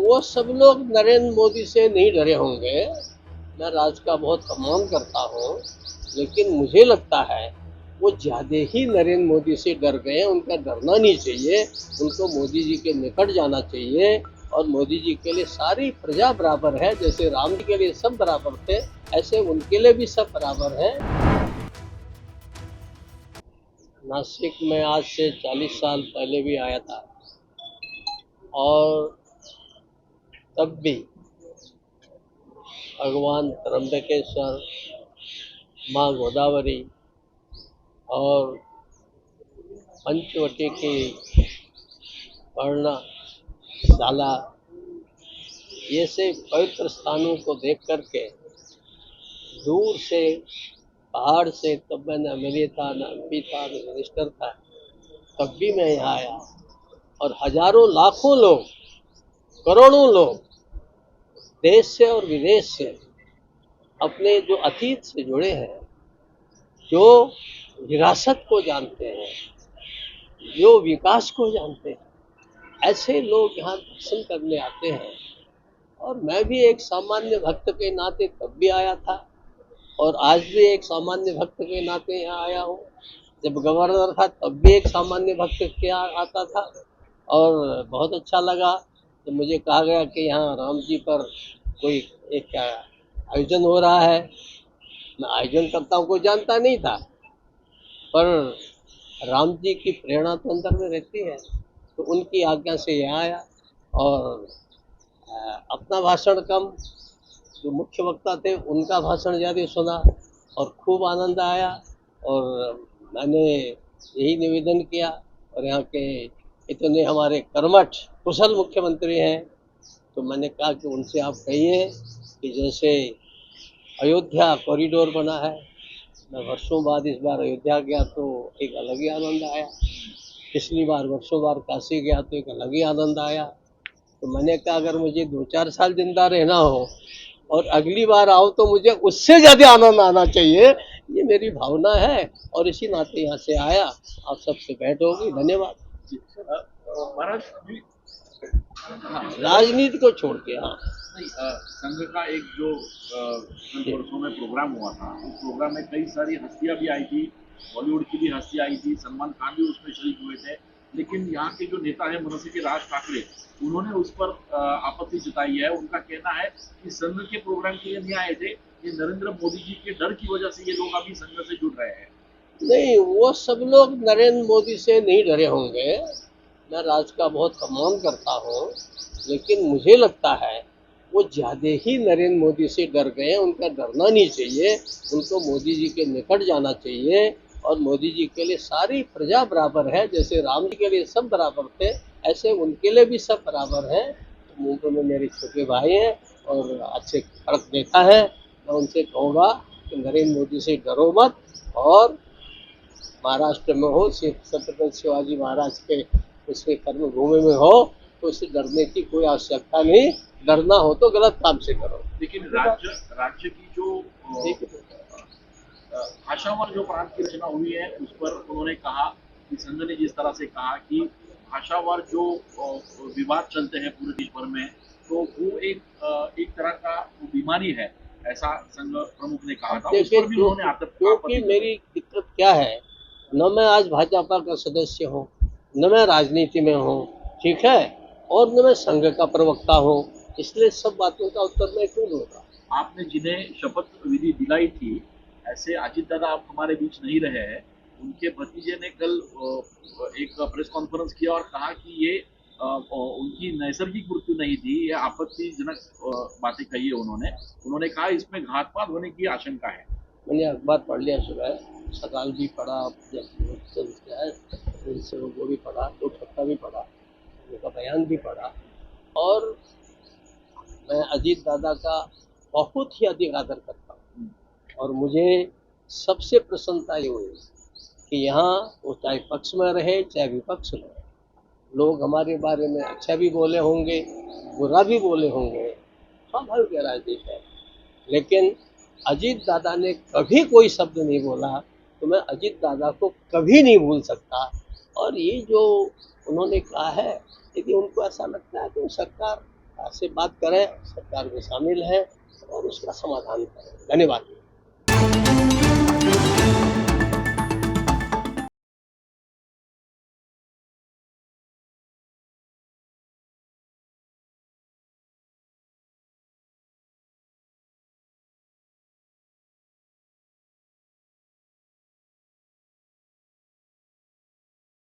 वो सब लोग नरेंद्र मोदी से नहीं डरे होंगे। मैं राज का बहुत सम्मान करता हूँ, लेकिन मुझे लगता है वो ज़्यादा ही नरेंद्र मोदी से डर गए। उनका डरना नहीं चाहिए, उनको मोदी जी के निकट जाना चाहिए। और मोदी जी के लिए सारी प्रजा बराबर है। जैसे राम जी के लिए सब बराबर थे, ऐसे उनके लिए भी सब बराबर है। नासिक में आज से 40 साल पहले भी आया था, और तब भी भगवान त्र्यंबकेश्वर, माँ गोदावरी और पंचवटी की पर्णशाला, ये से पवित्र स्थानों को देख करके दूर से, पहाड़ से, तब मैं न मिली था, न एमपी था, न मिनिस्टर था, तब भी मैं यहाँ आया। और हजारों लाखों लोग, करोड़ों लोग देश से और विदेश से अपने जो अतीत से जुड़े हैं, जो विरासत को जानते हैं, जो विकास को जानते हैं, ऐसे लोग यहाँ दर्शन करने आते हैं। और मैं भी एक सामान्य भक्त के नाते तब भी आया था, और आज भी एक सामान्य भक्त के नाते यहाँ आया हूँ। जब गवर्नर था तब भी एक सामान्य भक्त के आता था, और बहुत अच्छा लगा तो मुझे कहा गया कि यहाँ राम जी पर कोई एक क्या आयोजन हो रहा है। मैं आयोजन करता हूँ कोई जानता नहीं था, पर राम जी की प्रेरणा तो अंदर में रहती है, तो उनकी आज्ञा से यहाँ आया। और अपना भाषण कम, जो मुख्य वक्ता थे उनका भाषण ज़्यादा सुना और खूब आनंद आया। और मैंने यही निवेदन किया, और यहाँ के इतने हमारे कर्मठ कुशल मुख्यमंत्री हैं, तो मैंने कहा कि उनसे आप कहिए कि जैसे अयोध्या कॉरिडोर बना है, मैं वर्षों बाद इस बार अयोध्या गया तो एक अलग ही आनंद आया। पिछली बार वर्षों बाद काशी गया तो एक अलग ही आनंद आया। तो मैंने कहा अगर मुझे 2-4 साल जिंदा रहना हो और अगली बार आओ तो मुझे उससे ज़्यादा आनंद आना चाहिए। ये मेरी भावना है, और इसी नाते यहाँ से आया। आप सबसे भेंट होगी। धन्यवाद। महाराज, राजनीति को छोड़ के, हाँ, संघ का एक जो वर्षों में प्रोग्राम हुआ था, उस प्रोग्राम में कई सारी हस्तियां भी आई थी, बॉलीवुड की भी हस्तियां आई थी, सलमान खान भी उसमें शरीक हुए थे। लेकिन यहाँ के जो नेता है मनसे के राज ठाकरे, उन्होंने उस पर आपत्ति जताई है। उनका कहना है कि संघ के प्रोग्राम के लिए नहीं आए थे, ये नरेंद्र मोदी जी के डर की वजह से ये लोग अभी संघ से जुड़ रहे हैं। नहीं, वो सब लोग नरेंद्र मोदी से नहीं डरे होंगे। मैं राज का बहुत सम्मान करता हूँ, लेकिन मुझे लगता है वो ज़्यादा ही नरेंद्र मोदी से डर गए। उनका डरना नहीं चाहिए, उनको मोदी जी के निकट जाना चाहिए। और मोदी जी के लिए सारी प्रजा बराबर है। जैसे राम जी के लिए सब बराबर थे, ऐसे उनके लिए भी सब बराबर है। मुंबई में मेरे छोटे भाई हैं और अच्छे फर्क देखा है। मैं उनसे कहूँगा कि नरेंद्र मोदी से डरो मत, और महाराष्ट्र में हो, छत्रपति शिवाजी महाराज के उसके कर्मभूमि में हो, तो उससे डरने की कोई आवश्यकता नहीं। डरना हो तो गलत काम से करो। लेकिन राज्य की जो भाषावर जो प्रांत की रचना हुई है, उस पर उन्होंने कहा कि संघ ने जिस तरह से कहा कि भाषावर जो विवाद चलते हैं पूरे देश भर में, तो वो एक तरह का बीमारी है, ऐसा संघ प्रमुख ने कहा था। उस पर भी उन्होंने क्योंकि मेरी दिक्कत क्या है, न मैं आज भाजपा का सदस्य हूँ, न मैं राजनीति में हूँ, ठीक है, और न मैं संघ का प्रवक्ता हूँ, इसलिए सब बातों का उत्तर मैं क्यों दूंगा। आपने जिन्हें शपथ विधि दिलाई थी, ऐसे अजित दादा आप हमारे बीच नहीं रहे हैं, उनके भतीजे ने कल एक प्रेस कॉन्फ्रेंस किया और कहा कि ये उनकी नैसर्गिक मृत्यु नहीं थी, ये आपत्तिजनक बातें कही है उन्होंने कहा इसमें घातपात होने की आशंका है। मैंने अखबार पढ़ लिया सुबह, सकाल भी पढ़ा, जब वो भी पढ़ा, तो ठप्पा भी पढ़ा, उनका बयान भी पढ़ा। और मैं अजीत दादा का बहुत ही अधिक आदर करता हूँ, और मुझे सबसे प्रसन्नता ये हुई कि यहाँ वो चाहे पक्ष में रहे चाहे विपक्ष में, लोग हमारे बारे में अच्छा भी बोले होंगे, बुरा भी बोले होंगे, स्वाभाविक राजनीति है, लेकिन अजीत दादा ने कभी कोई शब्द नहीं बोला, तो मैं अजीत दादा को कभी नहीं भूल सकता। और ये जो उन्होंने कहा है, यदि उनको ऐसा लगता है तो सरकार सरकार से बात करें, सरकार में शामिल है और उसका समाधान करें। धन्यवाद।